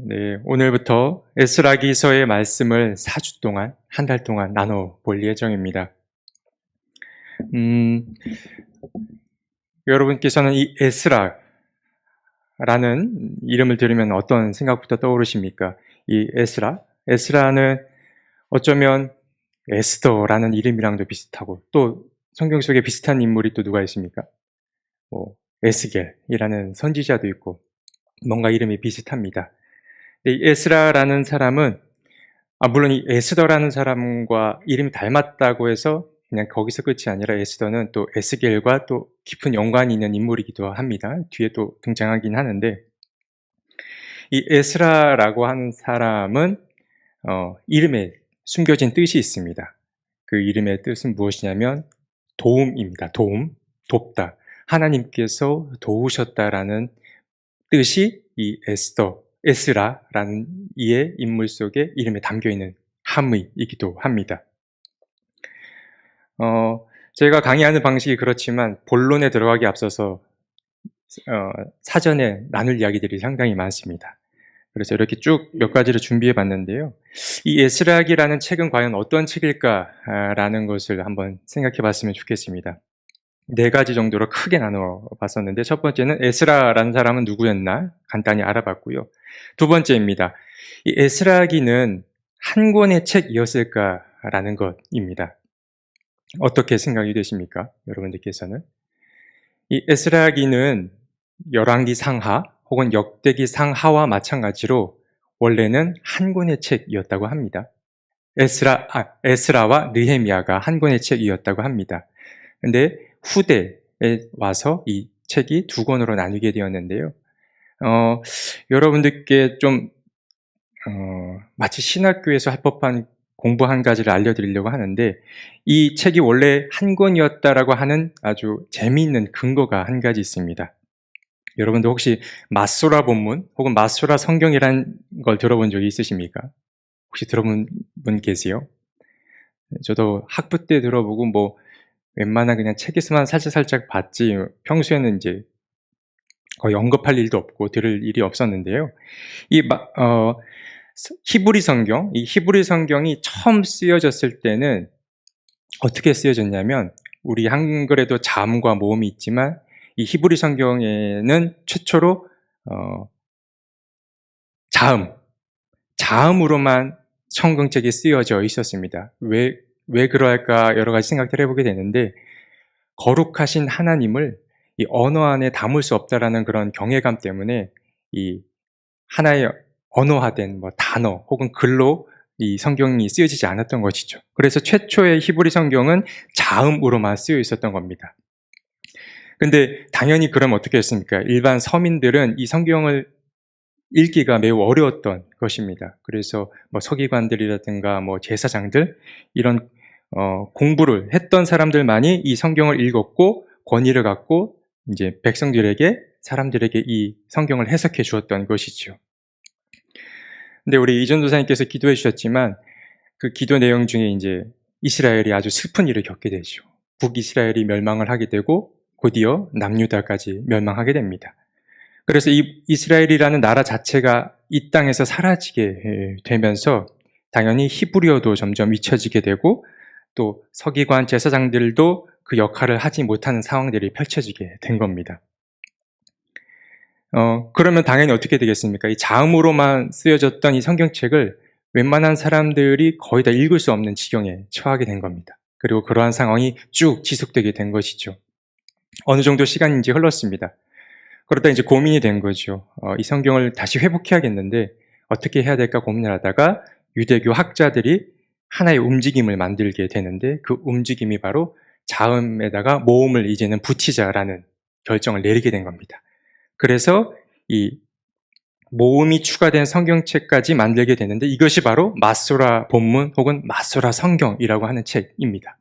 네, 오늘부터 에스라기서의 말씀을 4주 동안, 한 달 동안 나눠 볼 예정입니다. 음, 여러분께서는 이 에스라라는 이름을 들으면 어떤 생각부터 떠오르십니까? 이 에스라는 어쩌면 에스더라는 이름이랑도 비슷하고, 또 성경 속에 비슷한 인물이 또 누가 있습니까? 뭐, 에스겔이라는 선지자도 있고, 뭔가 이름이 비슷합니다. 이 에스라라는 사람은 물론 이 에스더라는 사람과 이름이 닮았다고 해서 그냥 거기서 끝이 아니라 에스더는 또 에스겔과 또 깊은 연관이 있는 인물이기도 합니다. 뒤에 또 등장하긴 하는데, 이 에스라라고 하는 사람은 이름에 숨겨진 뜻이 있습니다. 그 이름의 뜻은 무엇이냐면 도움입니다. 도움, 돕다. 하나님께서 도우셨다라는 뜻이 이 에스라라는 이의 인물 속에 이름에 담겨있는 함의이기도 합니다. 제가 강의하는 방식이 그렇지만 본론에 들어가기 앞서서 사전에 나눌 이야기들이 상당히 많습니다. 그래서 이렇게 쭉 몇 가지를 준비해 봤는데요. 이 에스라기라는 책은 과연 어떤 책일까라는 것을 한번 생각해 봤으면 좋겠습니다. 4가지 정도로 크게 나눠 봤었는데, 첫 번째는 에스라라는 사람은 누구였나 간단히 알아봤고요. 두 번째입니다. 이 에스라기는 한 권의 책이었을까라는 것입니다. 어떻게 생각이 되십니까? 여러분들께서는? 이 에스라기는 열왕기 상하 혹은 역대기 상하와 마찬가지로 원래는 한 권의 책이었다고 합니다. 에스라와 느헤미야가 한 권의 책이었다고 합니다. 근데 후대에 와서 이 책이 2권으로 나뉘게 되었는데요. 여러분들께 좀 마치 신학교에서 할 법한 공부 한 가지를 알려드리려고 하는데, 이 책이 원래 한 권이었다라고 하는 아주 재미있는 근거가 한 가지 있습니다. 여러분들 혹시 마소라 본문 혹은 마소라 성경이라는 걸 들어본 적이 있으십니까? 혹시 들어본 분 계세요? 저도 학부 때 들어보고 뭐 웬만한 그냥 책에서만 살짝살짝 봤지, 평소에는 이제 거의 언급할 일도 없고 들을 일이 없었는데요. 히브리 성경, 이 히브리 성경이 처음 쓰여졌을 때는 어떻게 쓰여졌냐면, 우리 한글에도 자음과 모음이 있지만 이 히브리 성경에는 최초로 자음으로만 성경책이 쓰여져 있었습니다. 왜 그럴까 여러 가지 생각을 해보게 되는데, 거룩하신 하나님을 이 언어 안에 담을 수 없다라는 그런 경외감 때문에 이 하나의 언어화된 단어 혹은 글로 이 성경이 쓰여지지 않았던 것이죠. 그래서 최초의 히브리 성경은 자음으로만 쓰여 있었던 겁니다. 근데 당연히 그럼 어떻게 했습니까? 일반 서민들은 이 성경을 읽기가 매우 어려웠던 것입니다. 그래서 서기관들이라든가 제사장들, 이런 공부를 했던 사람들만이 이 성경을 읽었고 권위를 갖고 이제 사람들에게 이 성경을 해석해 주었던 것이죠. 근데 우리 이전도사님께서 기도해 주셨지만, 그 기도 내용 중에 이제 이스라엘이 아주 슬픈 일을 겪게 되죠. 북이스라엘이 멸망을 하게 되고 곧이어 남유다까지 멸망하게 됩니다. 그래서 이 이스라엘이라는 나라 자체가 이 땅에서 사라지게 되면서 당연히 히브리어도 점점 잊혀지게 되고, 또 서기관 제사장들도 그 역할을 하지 못하는 상황들이 펼쳐지게 된 겁니다. 그러면 당연히 어떻게 되겠습니까? 이 자음으로만 쓰여졌던 이 성경책을 웬만한 사람들이 거의 다 읽을 수 없는 지경에 처하게 된 겁니다. 그리고 그러한 상황이 쭉 지속되게 된 것이죠. 어느 정도 시간인지 흘렀습니다. 그러다 이제 고민이 된 거죠. 이 성경을 다시 회복해야겠는데 어떻게 해야 될까 고민을 하다가 유대교 학자들이 하나의 움직임을 만들게 되는데, 그 움직임이 바로 자음에다가 모음을 이제는 붙이자라는 결정을 내리게 된 겁니다. 그래서 이 모음이 추가된 성경책까지 만들게 되는데, 이것이 바로 마소라 본문 혹은 마소라 성경이라고 하는 책입니다.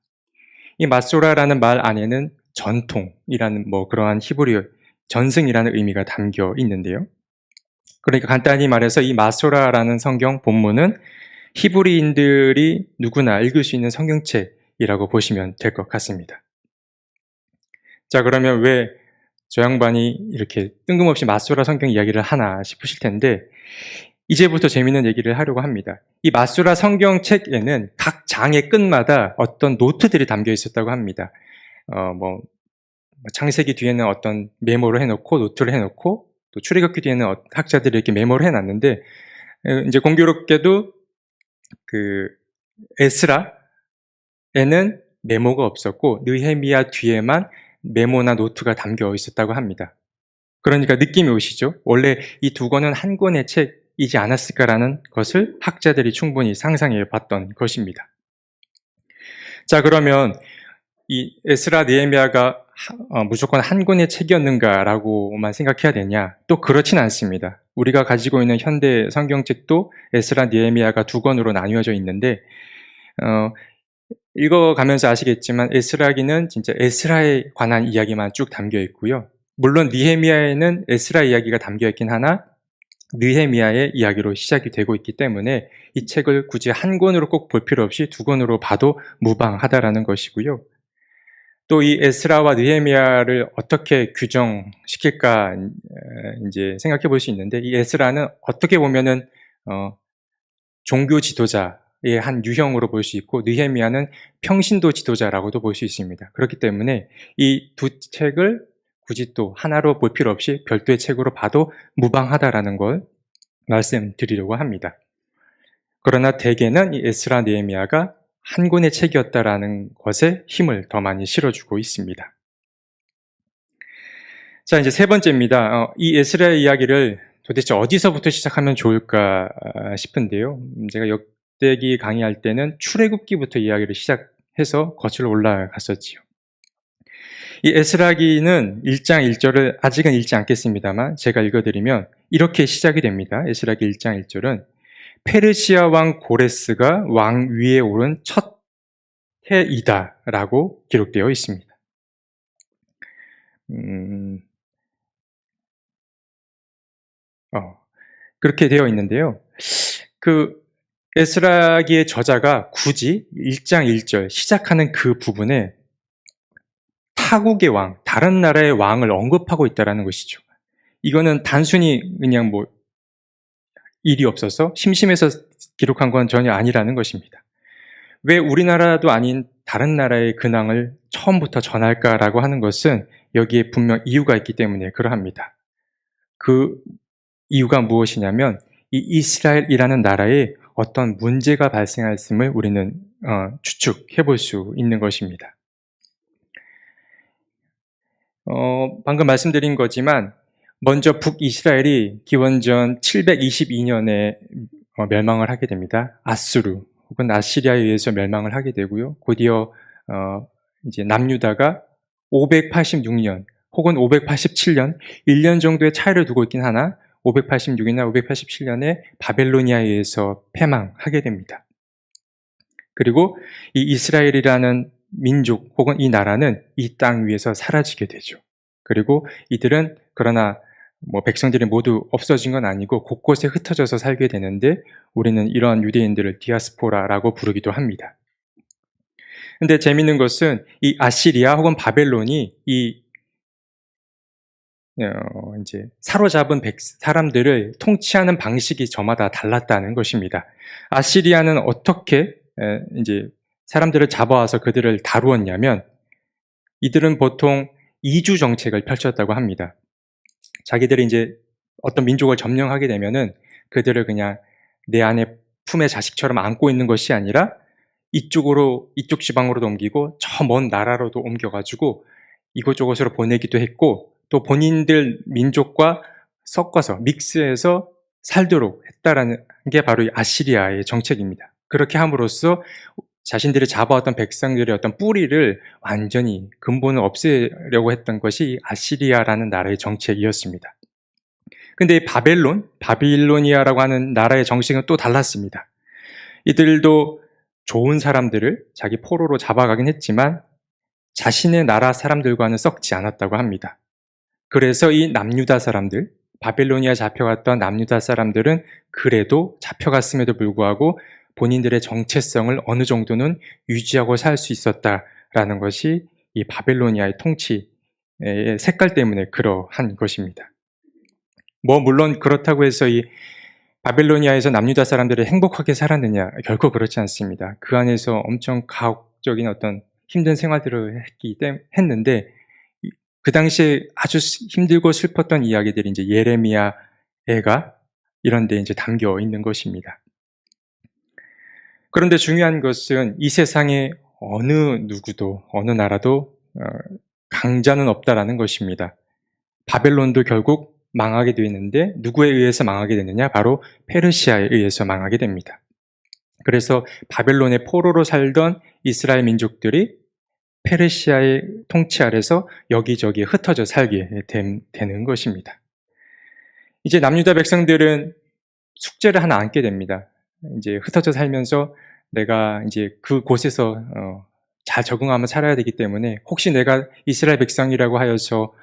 이 마소라라는 말 안에는 전통이라는 그러한 히브리어 전승이라는 의미가 담겨 있는데요. 그러니까 간단히 말해서 이 마소라라는 성경 본문은 히브리인들이 누구나 읽을 수 있는 성경책이라고 보시면 될 것 같습니다. 자, 그러면 왜 저 양반이 이렇게 뜬금없이 마소라 성경 이야기를 하나 싶으실 텐데, 이제부터 재미있는 얘기를 하려고 합니다. 이 마수라 성경책에는 각 장의 끝마다 어떤 노트들이 담겨 있었다고 합니다. 창세기 뒤에는 어떤 메모를 해놓고 노트를 해놓고 또 출애굽기 뒤에는 학자들이 이렇게 메모를 해놨는데 이제 공교롭게도 그 에스라에는 메모가 없었고 느헤미야 뒤에만 메모나 노트가 담겨 있었다고 합니다. 그러니까 느낌이 오시죠? 원래 이 두 권은 한 권의 책이지 않았을까라는 것을 학자들이 충분히 상상해 봤던 것입니다. 자, 그러면 이 에스라 느헤미야가 무조건 한 권의 책이었는가라고만 생각해야 되냐? 또 그렇진 않습니다. 우리가 가지고 있는 현대 성경책도 에스라 느헤미야가 두 권으로 나뉘어져 있는데 읽어가면서 아시겠지만 에스라기는 진짜 에스라에 관한 이야기만 쭉 담겨 있고요. 물론 느헤미야에는 에스라 이야기가 담겨 있긴 하나 느헤미야의 이야기로 시작이 되고 있기 때문에 이 책을 굳이 한 권으로 꼭 볼 필요 없이 두 권으로 봐도 무방하다라는 것이고요. 또 이 에스라와 느헤미야를 어떻게 규정시킬까 이제 생각해 볼 수 있는데 이 에스라는 어떻게 보면은 종교 지도자의 한 유형으로 볼 수 있고 느헤미야는 평신도 지도자라고도 볼 수 있습니다. 그렇기 때문에 이 두 책을 굳이 또 하나로 볼 필요 없이 별도의 책으로 봐도 무방하다라는 걸 말씀드리려고 합니다. 그러나 대개는 이 에스라 느헤미야가 한 권의 책이었다라는 것에 힘을 더 많이 실어주고 있습니다. 자, 이제 세 번째입니다. 이 에스라의 이야기를 도대체 어디서부터 시작하면 좋을까 싶은데요. 제가 역대기 강의할 때는 출애굽기부터 이야기를 시작해서 거슬러 올라갔었지요. 이 에스라기는 1장 1절을 아직은 읽지 않겠습니다만 제가 읽어드리면 이렇게 시작이 됩니다. 에스라기 1장 1절은 페르시아 왕 고레스가 왕 위에 오른 첫 해이다 라고 기록되어 있습니다. 그렇게 되어 있는데요. 그 에스라기의 저자가 굳이 1장 1절 시작하는 그 부분에 타국의 왕, 다른 나라의 왕을 언급하고 있다는 것이죠. 이거는 단순히 그냥 일이 없어서 심심해서 기록한 건 전혀 아니라는 것입니다. 왜 우리나라도 아닌 다른 나라의 근황을 처음부터 전할까라고 하는 것은 여기에 분명 이유가 있기 때문에 그러합니다. 그 이유가 무엇이냐면 이 이스라엘이라는 나라에 어떤 문제가 발생했음을 우리는 추측해 볼 수 있는 것입니다. 방금 말씀드린 거지만 먼저 북이스라엘이 기원전 722년에 멸망을 하게 됩니다. 아수르 혹은 아시리아에 의해서 멸망을 하게 되고요. 곧이어 이제 남유다가 586년 혹은 587년 1년 정도의 차이를 두고 있긴 하나 586이나 587년에 바벨로니아에 의해서 패망하게 됩니다. 그리고 이 이스라엘이라는 민족 혹은 이 나라는 이 땅 위에서 사라지게 되죠. 그리고 이들은 그러나 백성들이 모두 없어진 건 아니고 곳곳에 흩어져서 살게 되는데 우리는 이러한 유대인들을 디아스포라라고 부르기도 합니다. 근데 재밌는 것은 이 아시리아 혹은 바벨론이 이제 사로잡은 사람들을 통치하는 방식이 저마다 달랐다는 것입니다. 아시리아는 어떻게 이제 사람들을 잡아와서 그들을 다루었냐면 이들은 보통 이주 정책을 펼쳤다고 합니다. 자기들이 이제 어떤 민족을 점령하게 되면은 그들을 그냥 내 안에 품에 자식처럼 안고 있는 것이 아니라 이쪽 지방으로도 옮기고 저 먼 나라로도 옮겨가지고 이곳저곳으로 보내기도 했고 또 본인들 민족과 섞어서 믹스해서 살도록 했다라는 게 바로 이 아시리아의 정책입니다. 그렇게 함으로써 자신들이 잡아왔던 백성들의 어떤 뿌리를 완전히 근본을 없애려고 했던 것이 아시리아라는 나라의 정책이었습니다. 근데 바빌로니아라고 하는 나라의 정책은 또 달랐습니다. 이들도 좋은 사람들을 자기 포로로 잡아가긴 했지만 자신의 나라 사람들과는 썩지 않았다고 합니다. 그래서 이 남유다 사람들, 바빌로니아 잡혀갔던 남유다 사람들은 그래도 잡혀갔음에도 불구하고 본인들의 정체성을 어느 정도는 유지하고 살 수 있었다라는 것이 이 바빌로니아의 통치의 색깔 때문에 그러한 것입니다. 물론 그렇다고 해서 이 바벨로니아에서 남유다 사람들이 행복하게 살았느냐? 결코 그렇지 않습니다. 그 안에서 엄청 가혹적인 어떤 힘든 생활들을 했는데, 그 당시에 아주 힘들고 슬펐던 이야기들이 이제 예레미야 애가 이런 데 이제 담겨 있는 것입니다. 그런데 중요한 것은 이 세상에 어느 누구도, 어느 나라도 강자는 없다라는 것입니다. 바벨론도 결국 망하게 되었는데 누구에 의해서 망하게 됐느냐? 바로 페르시아에 의해서 망하게 됩니다. 그래서 바벨론의 포로로 살던 이스라엘 민족들이 페르시아의 통치 아래서 여기저기 흩어져 살게 되는 것입니다. 이제 남유다 백성들은 숙제를 하나 안게 됩니다. 이제 흩어져 살면서 내가 이제 그곳에서 잘 적응하며 살아야 되기 때문에 혹시 내가 이스라엘 백성이라고 하여서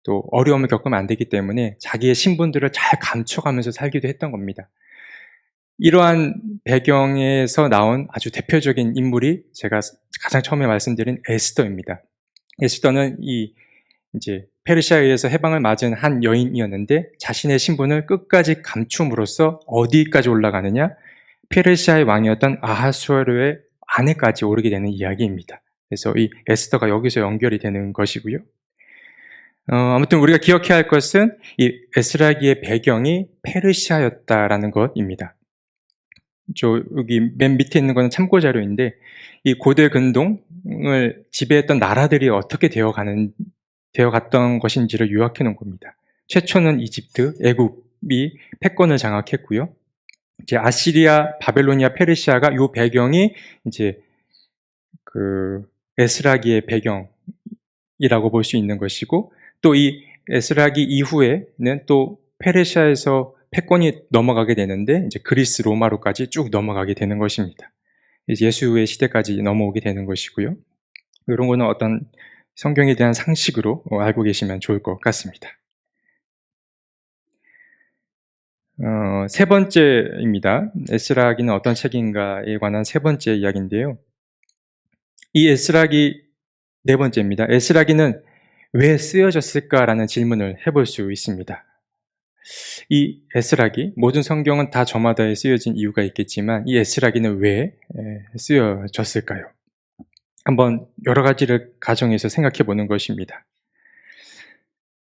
또 어려움을 겪으면 안 되기 때문에 자기의 신분들을 잘 감춰가면서 살기도 했던 겁니다. 이러한 배경에서 나온 아주 대표적인 인물이 제가 가장 처음에 말씀드린 에스더입니다. 에스더는 이제 페르시아에 의해서 해방을 맞은 한 여인이었는데 자신의 신분을 끝까지 감춤으로써 어디까지 올라가느냐? 페르시아의 왕이었던 아하수에로의 아내까지 오르게 되는 이야기입니다. 그래서 이 에스더가 여기서 연결이 되는 것이고요. 아무튼 우리가 기억해야 할 것은 이 에스라기의 배경이 페르시아였다라는 것입니다. 여기 맨 밑에 있는 것은 참고 자료인데 이 고대 근동을 지배했던 나라들이 어떻게 되어갔던 것인지를 요약해 놓은 겁니다. 최초는 이집트, 애굽이 패권을 장악했고요. 이제 아시리아, 바벨로니아, 페르시아가 이 배경이 이제 그 에스라기의 배경이라고 볼 수 있는 것이고, 또 이 에스라기 이후에는 또 페르시아에서 패권이 넘어가게 되는데 이제 그리스 로마로까지 쭉 넘어가게 되는 것입니다. 이제 예수의 시대까지 넘어오게 되는 것이고요. 이런 거는 어떤 성경에 대한 상식으로 알고 계시면 좋을 것 같습니다. 세 번째입니다. 에스라기는 어떤 책인가에 관한 세 번째 이야기인데요. 이 에스라기 네 번째입니다. 에스라기는 왜 쓰여졌을까라는 질문을 해볼 수 있습니다. 이 에스라기, 모든 성경은 다 저마다에 쓰여진 이유가 있겠지만 이 에스라기는 왜 쓰여졌을까요? 한번 여러 가지를 가정해서 생각해 보는 것입니다.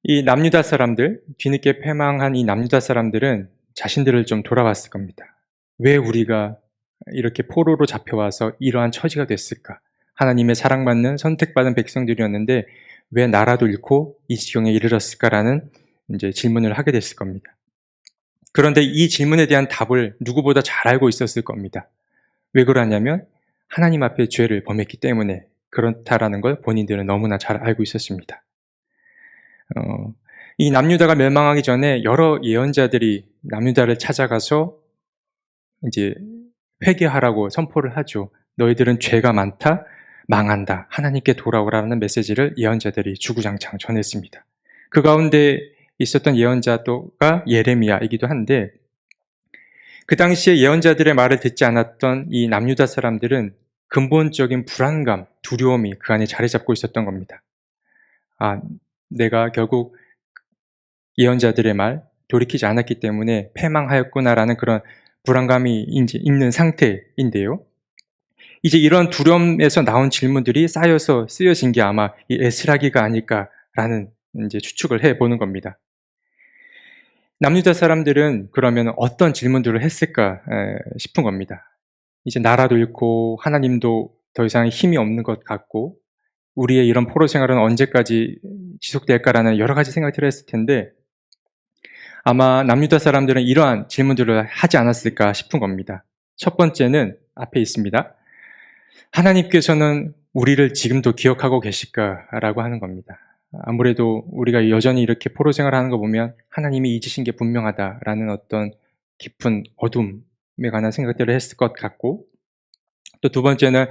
이 남유다 사람들, 뒤늦게 패망한 이 남유다 사람들은 자신들을 좀 돌아봤을 겁니다. 왜 우리가 이렇게 포로로 잡혀와서 이러한 처지가 됐을까? 하나님의 사랑받는 선택받은 백성들이었는데 왜 나라도 잃고 이 지경에 이르렀을까라는 이제 질문을 하게 됐을 겁니다. 그런데 이 질문에 대한 답을 누구보다 잘 알고 있었을 겁니다. 왜 그러냐면 하나님 앞에 죄를 범했기 때문에 그렇다라는 걸 본인들은 너무나 잘 알고 있었습니다. 이 남유다가 멸망하기 전에 여러 예언자들이 남유다를 찾아가서 이제 회개하라고 선포를 하죠. 너희들은 죄가 많다, 망한다, 하나님께 돌아오라는 메시지를 예언자들이 주구장창 전했습니다. 그 가운데 있었던 예언자가 예레미야이기도 한데 그 당시에 예언자들의 말을 듣지 않았던 이 남유다 사람들은 근본적인 불안감, 두려움이 그 안에 자리 잡고 있었던 겁니다. 내가 결국 예언자들의 말 돌이키지 않았기 때문에 패망하였구나라는 그런 불안감이 이제 있는 상태인데요. 이제 이런 두려움에서 나온 질문들이 쌓여서 쓰여진 게 아마 이 에스라기가 아닐까라는 이제 추측을 해보는 겁니다. 남유다 사람들은 그러면 어떤 질문들을 했을까 싶은 겁니다. 이제 나라도 잃고 하나님도 더 이상 힘이 없는 것 같고 우리의 이런 포로 생활은 언제까지 지속될까라는 여러 가지 생각들을 했을 텐데 아마 남유다 사람들은 이러한 질문들을 하지 않았을까 싶은 겁니다. 첫 번째는 앞에 있습니다. 하나님께서는 우리를 지금도 기억하고 계실까라고 하는 겁니다. 아무래도 우리가 여전히 이렇게 포로 생활하는 거 보면 하나님이 잊으신 게 분명하다라는 어떤 깊은 어둠에 관한 생각들을 했을 것 같고, 또 두 번째는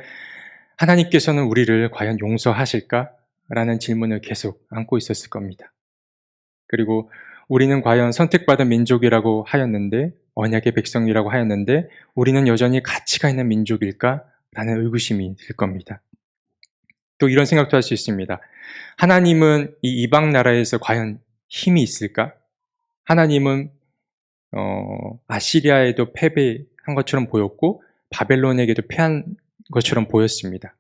하나님께서는 우리를 과연 용서하실까라는 질문을 계속 안고 있었을 겁니다. 그리고 우리는 과연 선택받은 민족이라고 하였는데, 언약의 백성이라고 하였는데 우리는 여전히 가치가 있는 민족일까라는 의구심이 들 겁니다. 또 이런 생각도 할 수 있습니다. 하나님은 이 이방 나라에서 과연 힘이 있을까? 하나님은 아시리아에도 패배한 것처럼 보였고 바벨론에게도 패한 것처럼 보였습니다.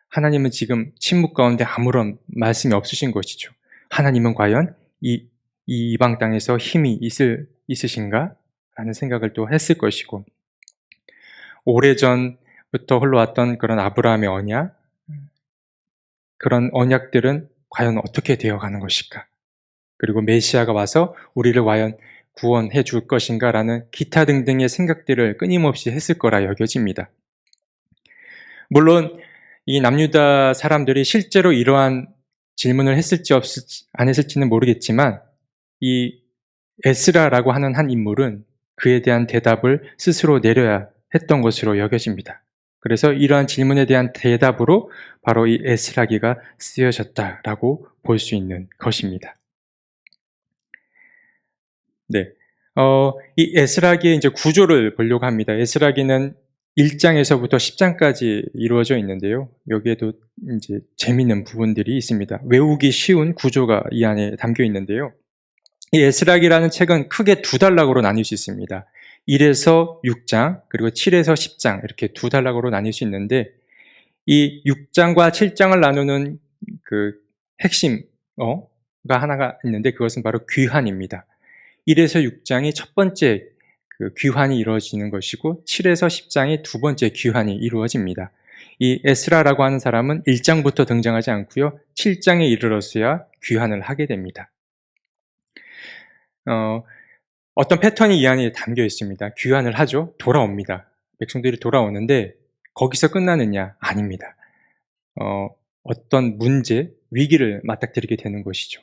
하나님은 지금 침묵 가운데 아무런 말씀이 없으신 것이죠. 하나님은 과연 이 이방 땅에서 힘이 있으신가? 라는 생각을 또 했을 것이고, 오래전부터 흘러왔던 그런 아브라함의 언약, 그런 언약들은 과연 어떻게 되어가는 것일까? 그리고 메시아가 와서 우리를 과연 구원해 줄 것인가? 라는 기타 등등의 생각들을 끊임없이 했을 거라 여겨집니다. 물론 이 남유다 사람들이 실제로 이러한 질문을 했을지 안 했을지는 모르겠지만, 이 에스라라고 하는 한 인물은 그에 대한 대답을 스스로 내려야 했던 것으로 여겨집니다. 그래서 이러한 질문에 대한 대답으로 바로 이 에스라기가 쓰여졌다라고 볼 수 있는 것입니다. 네. 이 에스라기의 이제 구조를 보려고 합니다. 에스라기는 1장에서부터 10장까지 이루어져 있는데요. 여기에도 이제 재미있는 부분들이 있습니다. 외우기 쉬운 구조가 이 안에 담겨 있는데요. 이 에스라기라는 책은 크게 두 단락으로 나뉠 수 있습니다. 1에서 6장, 그리고 7에서 10장, 이렇게 두 단락으로 나뉠 수 있는데, 이 6장과 7장을 나누는 그 핵심가 하나가 있는데, 그것은 바로 귀환입니다. 1에서 6장이 첫 번째 그 귀환이 이루어지는 것이고, 7에서 10장이 두 번째 귀환이 이루어집니다. 이 에스라라고 하는 사람은 1장부터 등장하지 않고요, 7장에 이르러서야 귀환을 하게 됩니다. 어떤 패턴이 이 안에 담겨 있습니다. 귀환을 하죠. 돌아옵니다. 백성들이 돌아오는데 거기서 끝나느냐? 아닙니다. 어떤 문제, 위기를 맞닥뜨리게 되는 것이죠.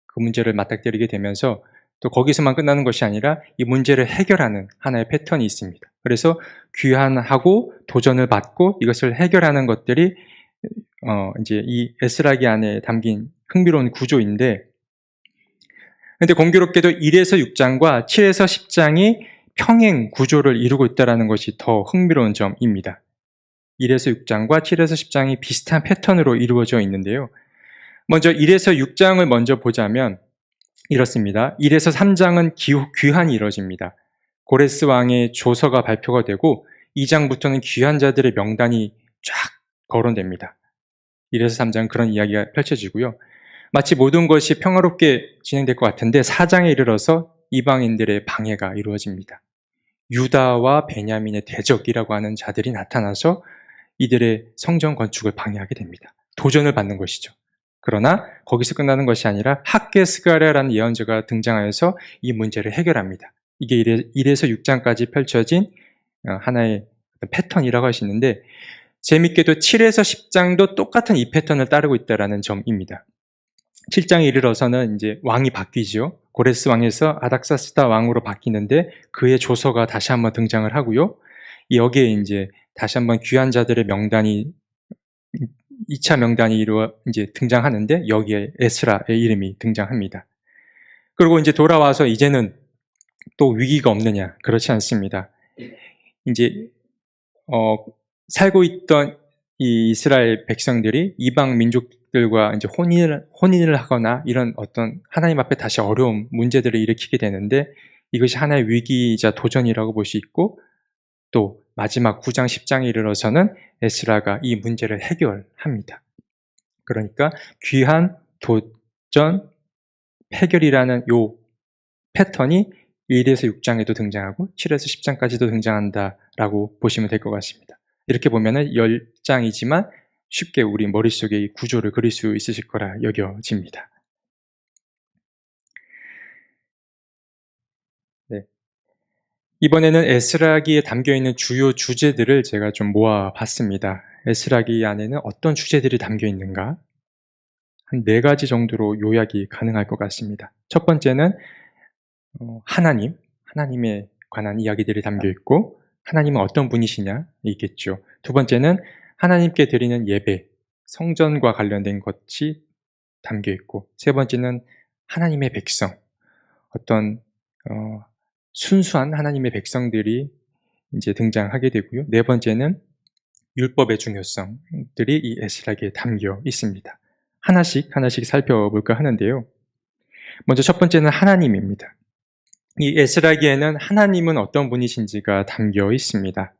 그 문제를 맞닥뜨리게 되면서 또 거기서만 끝나는 것이 아니라 이 문제를 해결하는 하나의 패턴이 있습니다. 그래서 귀환하고 도전을 받고 이것을 해결하는 것들이 이제 이 에스라기 안에 담긴 흥미로운 구조인데, 근데 공교롭게도 1에서 6장과 7에서 10장이 평행 구조를 이루고 있다는 것이 더 흥미로운 점입니다. 1에서 6장과 7에서 10장이 비슷한 패턴으로 이루어져 있는데요. 먼저 1에서 6장을 먼저 보자면 이렇습니다. 1에서 3장은 귀환이 이루어집니다. 고레스 왕의 조서가 발표가 되고 2장부터는 귀환자들의 명단이 쫙 거론됩니다. 1에서 3장은 그런 이야기가 펼쳐지고요. 마치 모든 것이 평화롭게 진행될 것 같은데 4장에 이르러서 이방인들의 방해가 이루어집니다. 유다와 베냐민의 대적이라고 하는 자들이 나타나서 이들의 성전 건축을 방해하게 됩니다. 도전을 받는 것이죠. 그러나 거기서 끝나는 것이 아니라 학개스가랴라는 예언자가 등장하여서 이 문제를 해결합니다. 이게 1에서 6장까지 펼쳐진 하나의 패턴이라고 할 수 있는데, 재밌게도 7에서 10장도 똑같은 이 패턴을 따르고 있다는 점입니다. 7장에 이르러서는 이제 왕이 바뀌죠. 고레스 왕에서 아닥사스다 왕으로 바뀌는데 그의 조서가 다시 한번 등장을 하고요. 여기에 이제 다시 한번 귀환자들의 명단이 2차 명단이 이제 등장하는데 여기에 에스라의 이름이 등장합니다. 그리고 이제 돌아와서 이제는 또 위기가 없느냐? 그렇지 않습니다. 이제 살고 있던 이 이스라엘 백성들이 이방 민족들과 이제 혼인을 하거나 이런 어떤 하나님 앞에 다시 어려운 문제들을 일으키게 되는데, 이것이 하나의 위기이자 도전이라고 볼 수 있고, 또 마지막 9장 10장에 이르러서는 에스라가 이 문제를 해결합니다. 그러니까 귀한, 도전, 해결이라는 요 패턴이 1에서 6장에도 등장하고 7에서 10장까지도 등장한다라고 보시면 될 것 같습니다. 이렇게 보면은 10장이지만 쉽게 우리 머릿속에 이 구조를 그릴 수 있으실 거라 여겨집니다. 네. 이번에는 에스라기에 담겨있는 주요 주제들을 제가 좀 모아봤습니다. 에스라기 안에는 어떤 주제들이 담겨있는가? 한 4가지 정도로 요약이 가능할 것 같습니다. 첫 번째는 하나님에 관한 이야기들이 담겨있고, 하나님은 어떤 분이시냐 있겠죠. 두 번째는 하나님께 드리는 예배, 성전과 관련된 것이 담겨있고, 세 번째는 하나님의 백성, 어떤 순수한 하나님의 백성들이 이제 등장하게 되고요. 네 번째는 율법의 중요성들이 이 에스라기에 담겨 있습니다. 하나씩 살펴볼까 하는데요. 먼저 첫 번째는 하나님입니다. 이 에스라기에는 하나님은 어떤 분이신지가 담겨 있습니다.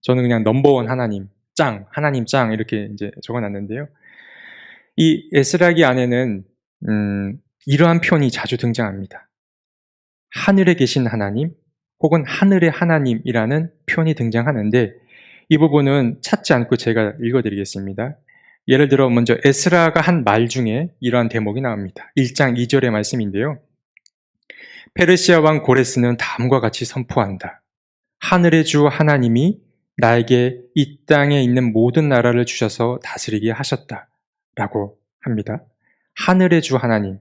저는 그냥 넘버원 하나님 짱 이렇게 이제 적어놨는데요. 이 에스라기 안에는 이러한 표현이 자주 등장합니다. 하늘에 계신 하나님 혹은 하늘의 하나님이라는 표현이 등장하는데 이 부분은 찾지 않고 제가 읽어드리겠습니다. 예를 들어 먼저 에스라가 한 말 중에 이러한 대목이 나옵니다. 1장 2절의 말씀인데요. 페르시아 왕 고레스는 다음과 같이 선포한다. 하늘의 주 하나님이 나에게 이 땅에 있는 모든 나라를 주셔서 다스리게 하셨다. 라고 합니다. 하늘의 주 하나님.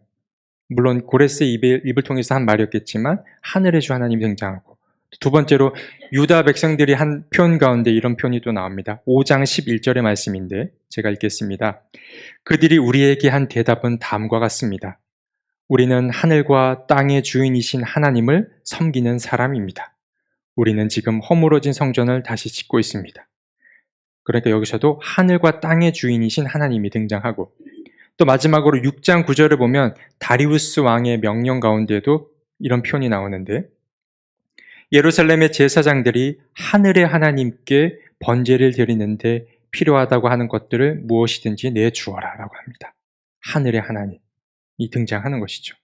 물론 고레스의 입을 통해서 한 말이었겠지만 하늘의 주 하나님이 등장하고 두 번째로 유다 백성들이 한 표현 가운데 이런 표현이 또 나옵니다. 5장 11절의 말씀인데 제가 읽겠습니다. 그들이 우리에게 한 대답은 다음과 같습니다. 우리는 하늘과 땅의 주인이신 하나님을 섬기는 사람입니다. 우리는 지금 허물어진 성전을 다시 짓고 있습니다. 그러니까 여기서도 하늘과 땅의 주인이신 하나님이 등장하고 또 마지막으로 6장 9절을 보면 다리우스 왕의 명령 가운데도 이런 표현이 나오는데 예루살렘의 제사장들이 하늘의 하나님께 번제를 드리는데 필요하다고 하는 것들을 무엇이든지 내주어라 라고 합니다. 하늘의 하나님이 등장하는 것이죠.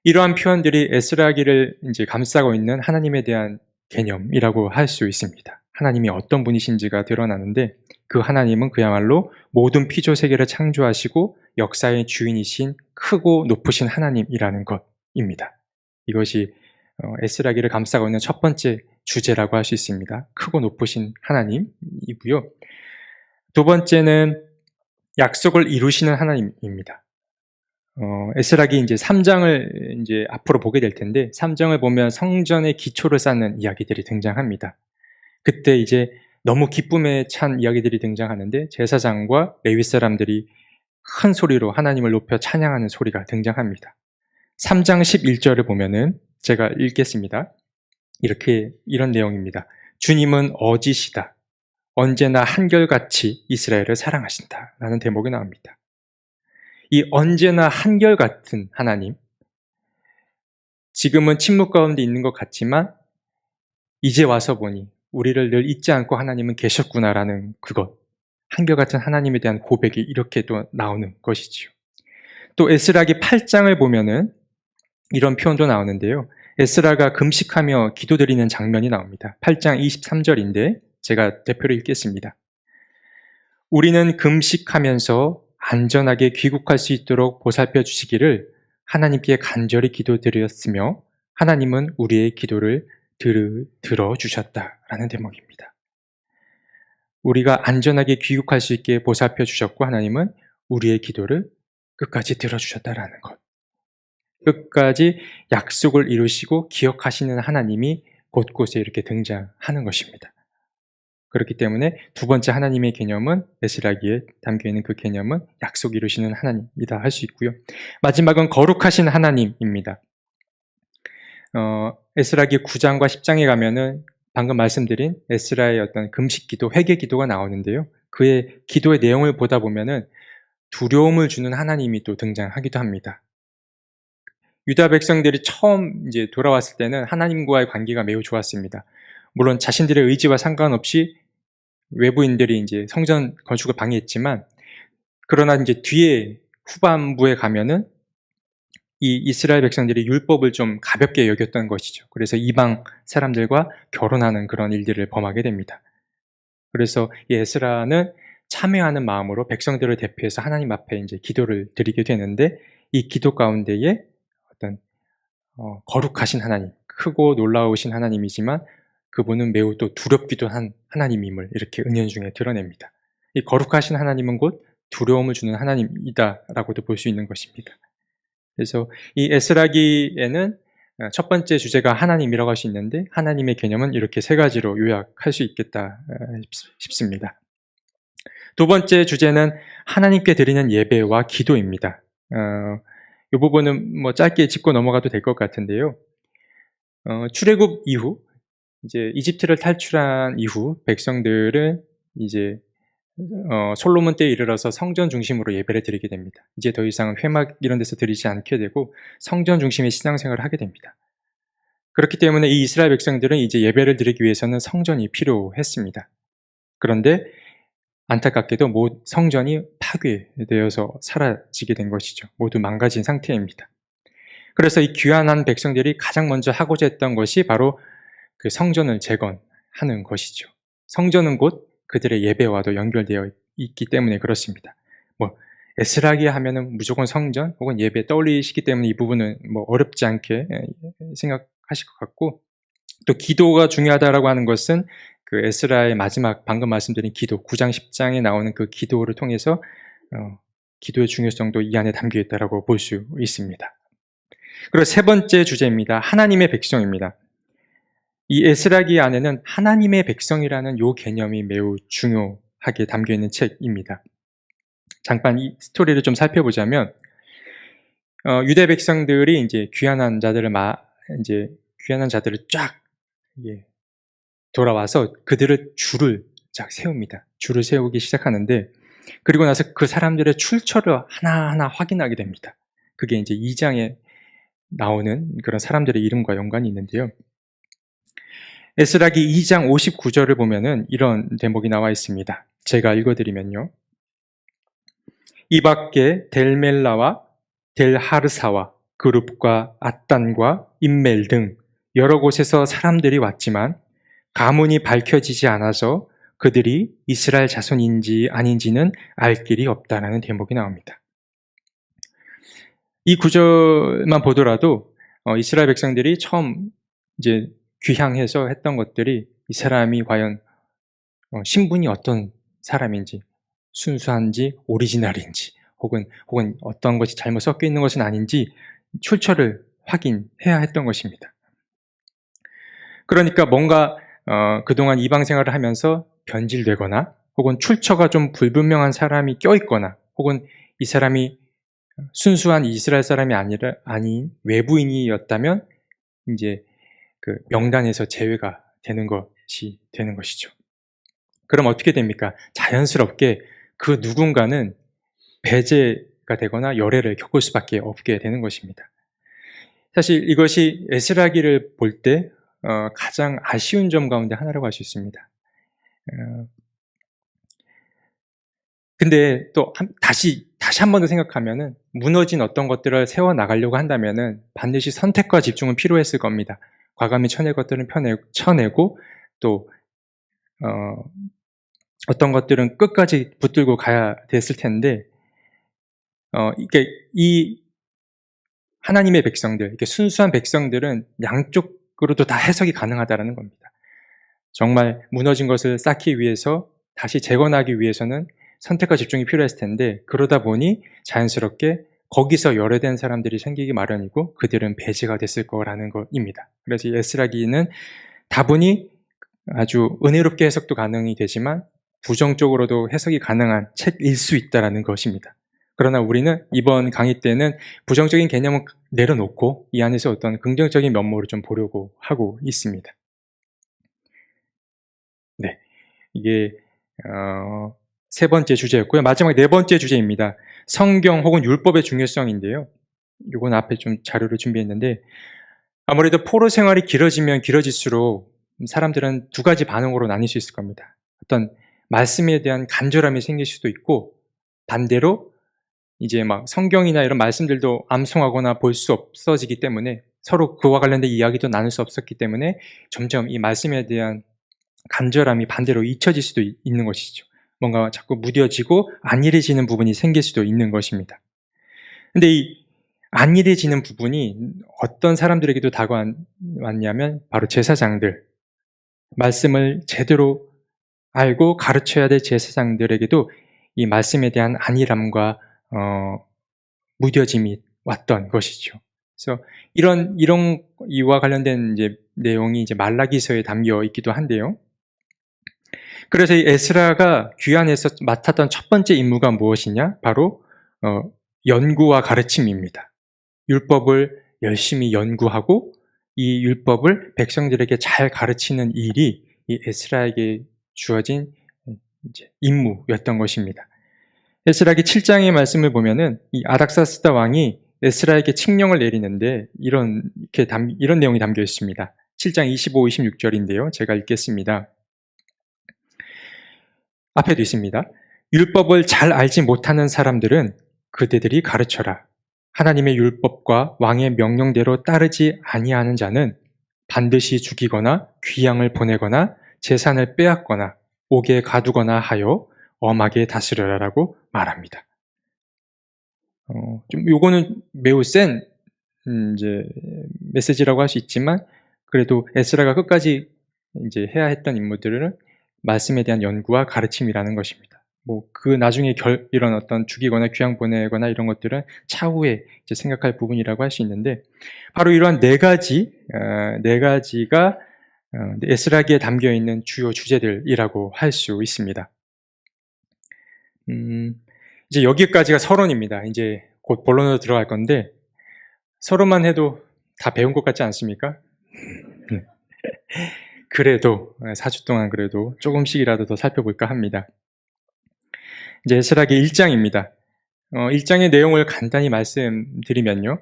이러한 표현들이 에스라기를 이제 감싸고 있는 하나님에 대한 개념이라고 할 수 있습니다. 하나님이 어떤 분이신지가 드러나는데 그 하나님은 그야말로 모든 피조 세계를 창조하시고 역사의 주인이신 크고 높으신 하나님이라는 것입니다. 이것이 에스라기를 감싸고 있는 첫 번째 주제라고 할 수 있습니다. 크고 높으신 하나님이고요. 두 번째는 약속을 이루시는 하나님입니다. 에스라기 이제 3장을 이제 앞으로 보게 될 텐데 3장을 보면 성전의 기초를 쌓는 이야기들이 등장합니다. 그때 이제 너무 기쁨에 찬 이야기들이 등장하는데 제사장과 레위 사람들이 큰 소리로 하나님을 높여 찬양하는 소리가 등장합니다. 3장 11절을 보면은 제가 읽겠습니다. 이런 내용입니다. 주님은 어지시다. 언제나 한결같이 이스라엘을 사랑하신다. 라는 대목이 나옵니다. 이 언제나 한결같은 하나님, 지금은 침묵 가운데 있는 것 같지만 이제 와서 보니 우리를 늘 잊지 않고 하나님은 계셨구나라는 그것, 한결같은 하나님에 대한 고백이 이렇게 또 나오는 것이지요. 또 에스라기 8장을 보면은 이런 표현도 나오는데요. 에스라가 금식하며 기도드리는 장면이 나옵니다. 8장 23절인데 제가 대표로 읽겠습니다. 우리는 금식하면서 안전하게 귀국할 수 있도록 보살펴 주시기를 하나님께 간절히 기도드렸으며 하나님은 우리의 기도를 들어주셨다라는 대목입니다. 우리가 안전하게 귀국할 수 있게 보살펴 주셨고 하나님은 우리의 기도를 끝까지 들어주셨다라는 것. 끝까지 약속을 이루시고 기억하시는 하나님이 곳곳에 이렇게 등장하는 것입니다. 그렇기 때문에 두 번째 하나님의 개념은 에스라기에 담겨있는 그 개념은 약속 이루시는 하나님이다 할 수 있고요. 마지막은 거룩하신 하나님입니다. 에스라기 9장과 10장에 가면은 방금 말씀드린 에스라의 어떤 금식 기도, 회개 기도가 나오는데요. 그의 기도의 내용을 보다 보면은 두려움을 주는 하나님이 또 등장하기도 합니다. 유다 백성들이 처음 이제 돌아왔을 때는 하나님과의 관계가 매우 좋았습니다. 물론 자신들의 의지와 상관없이 외부인들이 이제 성전 건축을 방해했지만, 그러나 이제 뒤에 후반부에 가면은 이 이스라엘 백성들이 율법을 좀 가볍게 여겼던 것이죠. 그래서 이방 사람들과 결혼하는 그런 일들을 범하게 됩니다. 그래서 이 에스라는 참회하는 마음으로 백성들을 대표해서 하나님 앞에 이제 기도를 드리게 되는데, 이 기도 가운데에 어떤 거룩하신 하나님, 크고 놀라우신 하나님이지만 그분은 매우 또 두렵기도 한 하나님임을 이렇게 은연중에 드러냅니다. 이 거룩하신 하나님은 곧 두려움을 주는 하나님이다라고도 볼 수 있는 것입니다. 그래서 이 에스라기에는 첫 번째 주제가 하나님이라고 할 수 있는데 하나님의 개념은 이렇게 세 가지로 요약할 수 있겠다 싶습니다. 두 번째 주제는 하나님께 드리는 예배와 기도입니다. 이 부분은 뭐 짧게 짚고 넘어가도 될 것 같은데요. 출애굽 이후 이제 이집트를 탈출한 이후 백성들은 이제 솔로몬 때에 이르러서 성전 중심으로 예배를 드리게 됩니다. 이제 더 이상 회막 이런 데서 드리지 않게 되고 성전 중심의 신앙생활을 하게 됩니다. 그렇기 때문에 이 이스라엘 백성들은 이제 예배를 드리기 위해서는 성전이 필요했습니다. 그런데 안타깝게도 성전이 파괴되어서 사라지게 된 것이죠. 모두 망가진 상태입니다. 그래서 이 귀환한 백성들이 가장 먼저 하고자 했던 것이 바로 그 성전을 재건하는 것이죠. 성전은 곧 그들의 예배와도 연결되어 있기 때문에 그렇습니다. 에스라기 하면은 무조건 성전 혹은 예배 떠올리시기 때문에 이 부분은 어렵지 않게 생각하실 것 같고, 또 기도가 중요하다라고 하는 것은 그 에스라의 마지막 방금 말씀드린 기도 9장 10장에 나오는 그 기도를 통해서 기도의 중요성도 이 안에 담겨 있다라고 볼 수 있습니다. 그리고 세 번째 주제입니다. 하나님의 백성입니다. 이 에스라기 안에는 하나님의 백성이라는 요 개념이 매우 중요하게 담겨 있는 책입니다. 잠깐 이 스토리를 좀 살펴보자면, 유대 백성들이 이제 귀환한 자들을 쫙 돌아와서 그들을 줄을 쫙 세웁니다. 줄을 세우기 시작하는데, 그리고 나서 그 사람들의 출처를 하나하나 확인하게 됩니다. 그게 이제 2장에 나오는 그런 사람들의 이름과 연관이 있는데요. 에스라기 2장 59절을 보면은 이런 대목이 나와 있습니다. 제가 읽어드리면요. 이 밖에 델멜라와 델하르사와 그룹과 앗단과 임멜 등 여러 곳에서 사람들이 왔지만 가문이 밝혀지지 않아서 그들이 이스라엘 자손인지 아닌지는 알 길이 없다라는 대목이 나옵니다. 이 구절만 보더라도 이스라엘 백성들이 처음 이제 귀향해서 했던 것들이 이 사람이 과연 신분이 어떤 사람인지, 순수한지 오리지널인지 혹은 어떤 것이 잘못 섞여 있는 것은 아닌지 출처를 확인해야 했던 것입니다. 그러니까 뭔가 그동안 이방 생활을 하면서 변질되거나 혹은 출처가 좀 불분명한 사람이 껴있거나 혹은 이 사람이 순수한 이스라엘 사람이 아닌 외부인이었다면 이제 그 명단에서 제외가 되는 것이죠. 그럼 어떻게 됩니까? 자연스럽게 그 누군가는 배제가 되거나 열애를 겪을 수밖에 없게 되는 것입니다. 사실 이것이 에스라기를 볼 때 가장 아쉬운 점 가운데 하나라고 할 수 있습니다. 근데 또 다시 한 번 더 생각하면은 무너진 어떤 것들을 세워나가려고 한다면은 반드시 선택과 집중은 필요했을 겁니다. 과감히 쳐낼 것들은 쳐내고 또 어떤 것들은 끝까지 붙들고 가야 됐을 텐데 이게 이 하나님의 백성들, 이렇게 순수한 백성들은 양쪽으로도 다 해석이 가능하다라는 겁니다. 정말 무너진 것을 쌓기 위해서 다시 재건하기 위해서는 선택과 집중이 필요했을 텐데 그러다 보니 자연스럽게 거기서 열애된 사람들이 생기기 마련이고 그들은 배제가 됐을 거라는 것입니다. 그래서 이 에스라기는 다분히 아주 은혜롭게 해석도 가능이 되지만 부정적으로도 해석이 가능한 책일 수 있다는 것입니다. 그러나 우리는 이번 강의 때는 부정적인 개념은 내려놓고 이 안에서 어떤 긍정적인 면모를 좀 보려고 하고 있습니다. 네, 이게 세 번째 주제였고요. 마지막 네 번째 주제입니다. 성경 혹은 율법의 중요성인데요. 이건 앞에 좀 자료를 준비했는데 아무래도 포로 생활이 길어지면 길어질수록 사람들은 두 가지 반응으로 나뉠 수 있을 겁니다. 어떤 말씀에 대한 간절함이 생길 수도 있고 반대로 이제 막 성경이나 이런 말씀들도 암송하거나 볼 수 없어지기 때문에 서로 그와 관련된 이야기도 나눌 수 없었기 때문에 점점 이 말씀에 대한 간절함이 반대로 잊혀질 수도 있는 것이죠. 뭔가 자꾸 무뎌지고 안일해지는 부분이 생길 수도 있는 것입니다. 근데 이 안일해지는 부분이 어떤 사람들에게도 다가왔냐면 바로 제사장들, 말씀을 제대로 알고 가르쳐야 될 제사장들에게도 이 말씀에 대한 안일함과 무뎌짐이 왔던 것이죠. 그래서 이런 이와 관련된 이제 내용이 이제 말라기서에 담겨 있기도 한데요. 그래서 이 에스라가 귀환에서 맡았던 첫 번째 임무가 무엇이냐? 바로 연구와 가르침입니다. 율법을 열심히 연구하고 이 율법을 백성들에게 잘 가르치는 일이 이 에스라에게 주어진 이제 임무였던 것입니다. 에스라기 7장의 말씀을 보면은 이 아닥사스다 왕이 에스라에게 칙령을 내리는데 이런 내용이 담겨 있습니다. 7장 25, 26절인데요. 제가 읽겠습니다. 앞에도 있습니다. 율법을 잘 알지 못하는 사람들은 그대들이 가르쳐라. 하나님의 율법과 왕의 명령대로 따르지 아니하는 자는 반드시 죽이거나 귀양을 보내거나 재산을 빼앗거나 옥에 가두거나 하여 엄하게 다스려라라고 말합니다. 좀 요거는 매우 센 이제 메시지라고 할 수 있지만 그래도 에스라가 끝까지 이제 해야 했던 임무들은 말씀에 대한 연구와 가르침이라는 것입니다. 뭐 그 나중에 이런 어떤 죽이거나 귀양 보내거나 이런 것들은 차후에 이제 생각할 부분이라고 할 수 있는데 바로 이러한 네 가지가 에스라기에 담겨 있는 주요 주제들이라고 할 수 있습니다. 이제 여기까지가 서론입니다. 이제 곧 본론으로 들어갈 건데 서론만 해도 다 배운 것 같지 않습니까? 그래도 4주 동안 그래도 조금씩이라도 더 살펴볼까 합니다. 이제 에스라기 1장입니다. 1장의 내용을 간단히 말씀드리면요.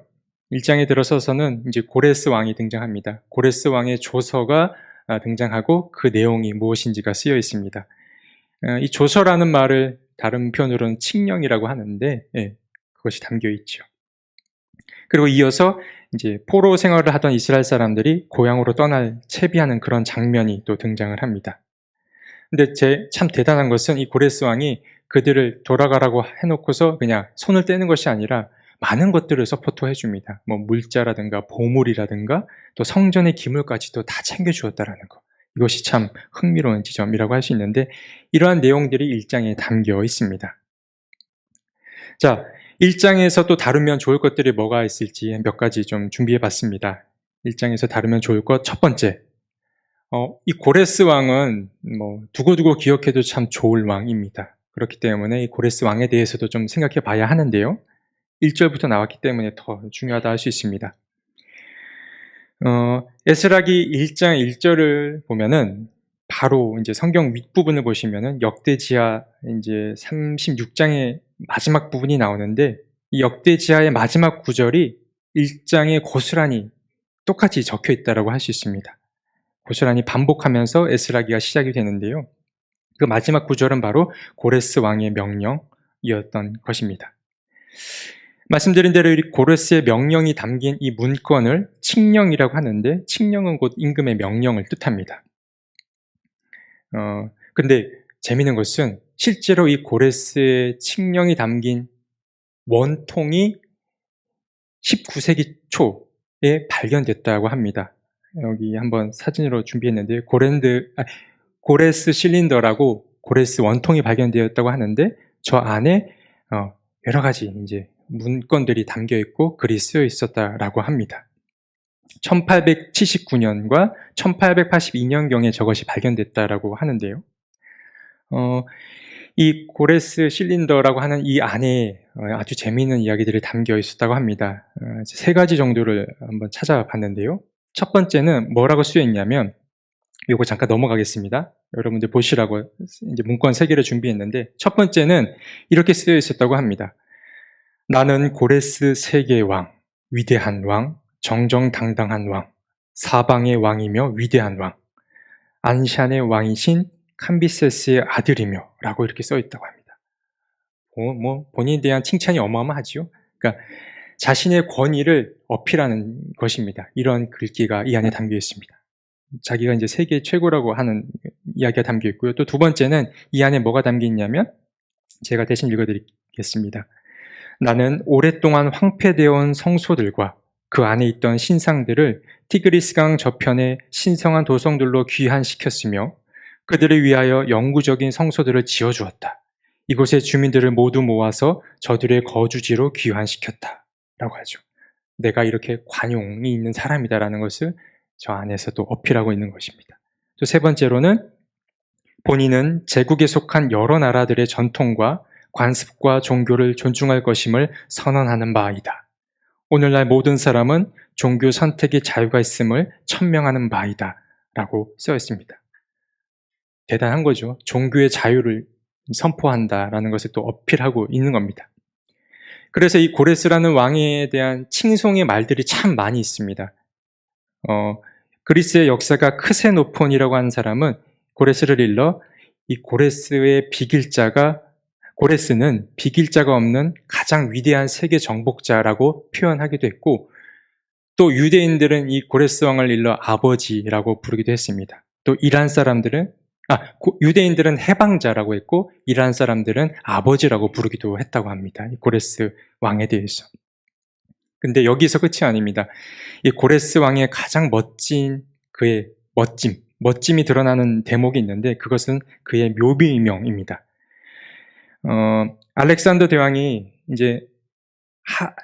1장에 들어서서는 이제 고레스 왕이 등장합니다. 고레스 왕의 조서가 등장하고 그 내용이 무엇인지가 쓰여 있습니다. 이 조서라는 말을 다른 표현으로는 칙령이라고 하는데 그것이 담겨 있죠. 그리고 이어서 이제 포로 생활을 하던 이스라엘 사람들이 고향으로 떠날 채비하는 그런 장면이 또 등장을 합니다. 근데 참 대단한 것은 이 고레스 왕이 그들을 돌아가라고 해놓고서 그냥 손을 떼는 것이 아니라 많은 것들을 서포트해 줍니다. 뭐 물자라든가 보물이라든가 또 성전의 기물까지도 다 챙겨주었다라는 것. 이것이 참 흥미로운 지점이라고 할 수 있는데 이러한 내용들이 1장에 담겨 있습니다. 자, 1장에서 또 다루면 좋을 것들이 뭐가 있을지 몇 가지 좀 준비해 봤습니다. 1장에서 다루면 좋을 것 첫 번째, 이 고레스 왕은 뭐 두고두고 기억해도 참 좋을 왕입니다. 그렇기 때문에 이 고레스 왕에 대해서도 좀 생각해 봐야 하는데요. 1절부터 나왔기 때문에 더 중요하다 할 수 있습니다. 에스라기 1장 1절을 보면은 바로 이제 성경 윗부분을 보시면은 역대지하 이제 36장의 마지막 부분이 나오는데 이 역대지하의 마지막 구절이 1장에 고스란히 똑같이 적혀 있다라고 할 수 있습니다. 고스란히 반복하면서 에스라기가 시작이 되는데요. 그 마지막 구절은 바로 고레스 왕의 명령이었던 것입니다. 말씀드린 대로 이 고레스의 명령이 담긴 이 문건을 칙령이라고 하는데 칙령은 곧 임금의 명령을 뜻합니다. 근데 재미있는 것은 실제로 이 고레스의 칙령이 담긴 원통이 19세기 초에 발견됐다고 합니다. 여기 한번 사진으로 준비했는데 고레스 실린더라고 고레스 원통이 발견되었다고 하는데 저 안에 여러 가지 이제 문건들이 담겨 있고 글이 쓰여 있었다라고 합니다. 1879년과 1882년경에 저것이 발견됐다라고 하는데요. 이 고레스 실린더라고 하는 이 안에 아주 재미있는 이야기들이 담겨 있었다고 합니다. 세 가지 정도를 한번 찾아봤는데요. 첫 번째는 뭐라고 쓰여 있냐면 이거 잠깐 넘어가겠습니다. 여러분들 보시라고 이제 문건 3개를 준비했는데 첫 번째는 이렇게 쓰여 있었다고 합니다. 나는 고레스 세계의 왕, 위대한 왕, 정정당당한 왕, 사방의 왕이며 위대한 왕, 안샨의 왕이신 캄비세스의 아들이며 라고 이렇게 써 있다고 합니다. 본인에 대한 칭찬이 어마어마하지요. 그러니까 자신의 권위를 어필하는 것입니다. 이런 글귀가 이 안에 담겨 있습니다. 자기가 이제 세계 최고라고 하는 이야기가 담겨 있고요. 또 두 번째는 이 안에 뭐가 담겨 있냐면 제가 대신 읽어드리겠습니다. 나는 오랫동안 황폐되어 온 성소들과 그 안에 있던 신상들을 티그리스강 저편의 신성한 도성들로 귀환시켰으며 그들을 위하여 영구적인 성소들을 지어주었다. 이곳의 주민들을 모두 모아서 저들의 거주지로 귀환시켰다. 라고 하죠. 내가 이렇게 관용이 있는 사람이다라는 것을 저 안에서도 어필하고 있는 것입니다. 또 세 번째로는 본인은 제국에 속한 여러 나라들의 전통과 관습과 종교를 존중할 것임을 선언하는 바이다. 오늘날 모든 사람은 종교 선택의 자유가 있음을 천명하는 바이다. 라고 써 있습니다. 대단한 거죠. 종교의 자유를 선포한다라는 것을 또 어필하고 있는 겁니다. 그래서 이 고레스라는 왕에 대한 칭송의 말들이 참 많이 있습니다. 그리스의 역사가 크세노폰이라고 하는 사람은 고레스를 일러 이 고레스는 비길자가 없는 가장 위대한 세계 정복자라고 표현하기도 했고, 또 유대인들은 이 고레스 왕을 일러 아버지라고 부르기도 했습니다. 또 유대인들은 해방자라고 했고, 이란 사람들은 아버지라고 부르기도 했다고 합니다. 이 고레스 왕에 대해서. 근데 여기서 끝이 아닙니다. 이 고레스 왕의 가장 멋진 그의 멋짐이 드러나는 대목이 있는데, 그것은 그의 묘비명입니다. 알렉산더 대왕이 이제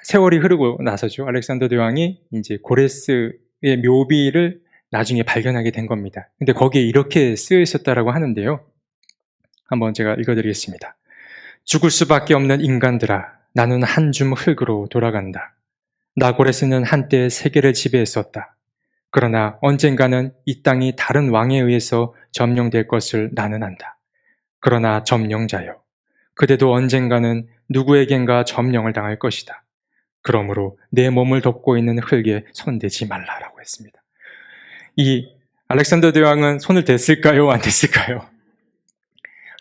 세월이 흐르고 나서죠. 알렉산더 대왕이 이제 고레스의 묘비를 나중에 발견하게 된 겁니다. 근데 거기에 이렇게 쓰여 있었다라고 하는데요. 한번 제가 읽어드리겠습니다. 죽을 수밖에 없는 인간들아, 나는 한 줌 흙으로 돌아간다. 나 고레스는 한때 세계를 지배했었다. 그러나 언젠가는 이 땅이 다른 왕에 의해서 점령될 것을 나는 안다. 그러나 점령자여, 그대도 언젠가는 누구에겐가 점령을 당할 것이다. 그러므로 내 몸을 덮고 있는 흙에 손대지 말라라고 했습니다. 이 알렉산더 대왕은 손을 댔을까요? 안 댔을까요?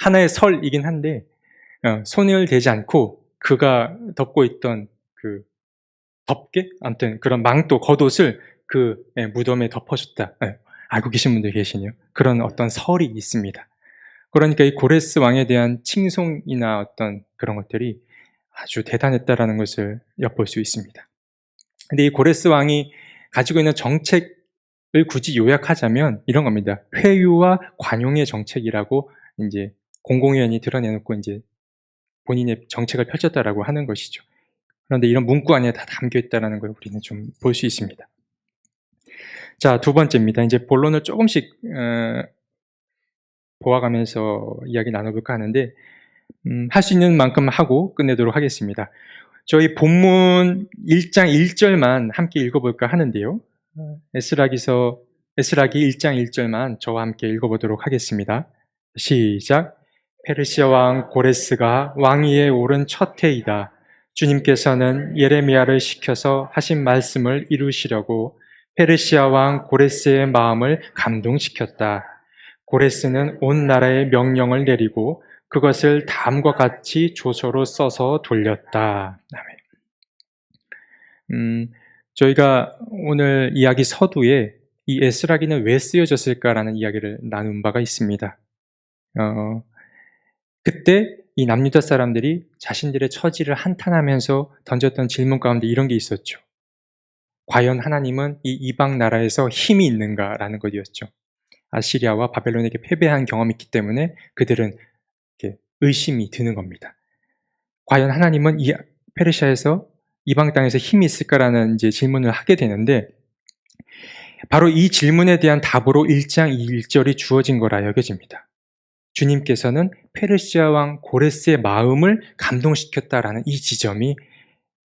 하나의 설이긴 한데 손을 대지 않고 그가 덮고 있던 그 덮개? 아무튼 그런 망토, 겉옷을 그 무덤에 덮어줬다. 알고 계신 분들 계시네요. 그런 어떤 설이 있습니다. 그러니까 이 고레스 왕에 대한 칭송이나 어떤 그런 것들이 아주 대단했다라는 것을 엿볼 수 있습니다. 근데 이 고레스 왕이 가지고 있는 정책을 굳이 요약하자면 이런 겁니다. 회유와 관용의 정책이라고 이제 공공연히 드러내놓고 이제 본인의 정책을 펼쳤다라고 하는 것이죠. 그런데 이런 문구 안에 다 담겨 있다는 걸 우리는 좀 볼 수 있습니다. 자, 두 번째입니다. 이제 본론을 조금씩 보아가면서 이야기 나눠볼까 하는데 할 수 있는 만큼 하고 끝내도록 하겠습니다. 저희 본문 1장 1절만 함께 읽어볼까 하는데요. 에스라기 1장 1절만 저와 함께 읽어보도록 하겠습니다. 시작. 페르시아 왕 고레스가 왕위에 오른 첫 해이다. 주님께서는 예레미야를 시켜서 하신 말씀을 이루시려고 페르시아 왕 고레스의 마음을 감동시켰다. 고레스는 온 나라에 명령을 내리고 그것을 다음과 같이 조서로 써서 돌렸다. 저희가 오늘 이야기 서두에 이 에스라기는 왜 쓰여졌을까라는 이야기를 나눈 바가 있습니다. 그때 이 남유다 사람들이 자신들의 처지를 한탄하면서 던졌던 질문 가운데 이런 게 있었죠. 과연 하나님은 이 이방 나라에서 힘이 있는가라는 것이었죠. 아시리아와 바벨론에게 패배한 경험이 있기 때문에 그들은 이렇게 의심이 드는 겁니다. 과연 하나님은 이 페르시아에서 이방 땅에서 힘이 있을까라는 이제 질문을 하게 되는데 바로 이 질문에 대한 답으로 1장 1절이 주어진 거라 여겨집니다. 주님께서는 페르시아 왕 고레스의 마음을 감동시켰다라는 이 지점이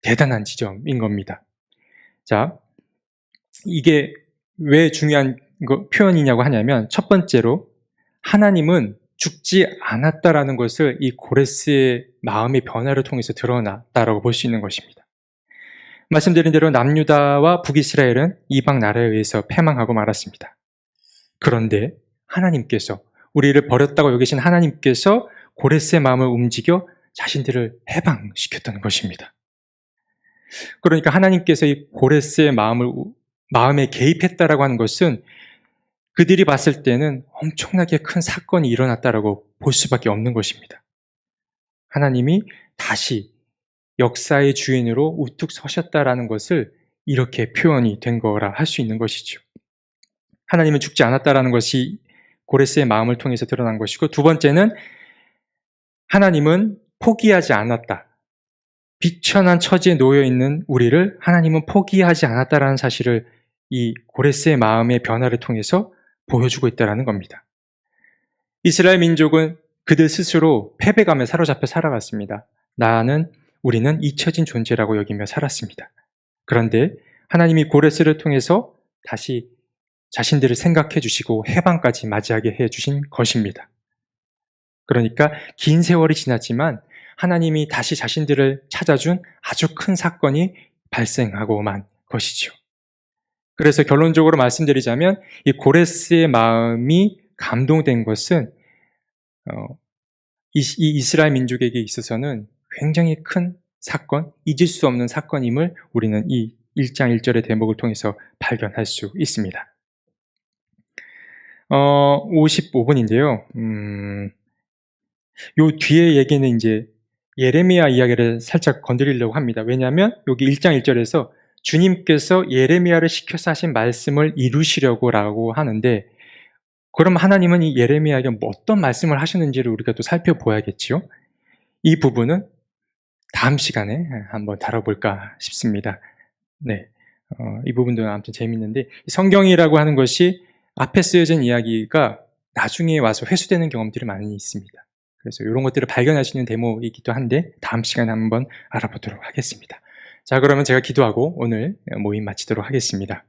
대단한 지점인 겁니다. 자, 이게 왜 중요한 표현이냐고 하냐면 첫 번째로 하나님은 죽지 않았다라는 것을 이 고레스의 마음의 변화를 통해서 드러났다라고 볼 수 있는 것입니다. 말씀드린 대로 남유다와 북이스라엘은 이방 나라에 의해서 패망하고 말았습니다. 그런데 하나님께서 우리를 버렸다고 여기신 하나님께서 고레스의 마음을 움직여 자신들을 해방시켰다는 것입니다. 그러니까 하나님께서 이 고레스의 마음에 개입했다라고 하는 것은 그들이 봤을 때는 엄청나게 큰 사건이 일어났다라고 볼 수밖에 없는 것입니다. 하나님이 다시 역사의 주인으로 우뚝 서셨다라는 것을 이렇게 표현이 된 거라 할 수 있는 것이죠. 하나님은 죽지 않았다라는 것이 고레스의 마음을 통해서 드러난 것이고, 두 번째는 하나님은 포기하지 않았다. 비천한 처지에 놓여 있는 우리를 하나님은 포기하지 않았다라는 사실을 이 고레스의 마음의 변화를 통해서 보여주고 있다는 겁니다. 이스라엘 민족은 그들 스스로 패배감에 사로잡혀 살아갔습니다. 우리는 잊혀진 존재라고 여기며 살았습니다. 그런데 하나님이 고레스를 통해서 다시 자신들을 생각해 주시고 해방까지 맞이하게 해 주신 것입니다. 그러니까 긴 세월이 지났지만 하나님이 다시 자신들을 찾아준 아주 큰 사건이 발생하고만 것이죠. 그래서 결론적으로 말씀드리자면 이 고레스의 마음이 감동된 것은 이 이스라엘 민족에게 있어서는 굉장히 큰 사건, 잊을 수 없는 사건임을 우리는 이 1장 1절의 대목을 통해서 발견할 수 있습니다. 55분인데요. 요 뒤에 얘기는 이제 예레미야 이야기를 살짝 건드리려고 합니다. 왜냐하면 여기 1장 1절에서 주님께서 예레미야를 시켜서 하신 말씀을 이루시려고 라고 하는데, 그럼 하나님은 이 예레미야에게 어떤 말씀을 하셨는지를 우리가 또 살펴보야겠지요. 이 부분은 다음 시간에 한번 다뤄볼까 싶습니다. 네, 이 부분도 아무튼 재밌는데, 성경이라고 하는 것이 앞에 쓰여진 이야기가 나중에 와서 회수되는 경험들이 많이 있습니다. 그래서 이런 것들을 발견할 수 있는 대목이기도 한데 다음 시간에 한번 알아보도록 하겠습니다. 자, 그러면 제가 기도하고 오늘 모임 마치도록 하겠습니다.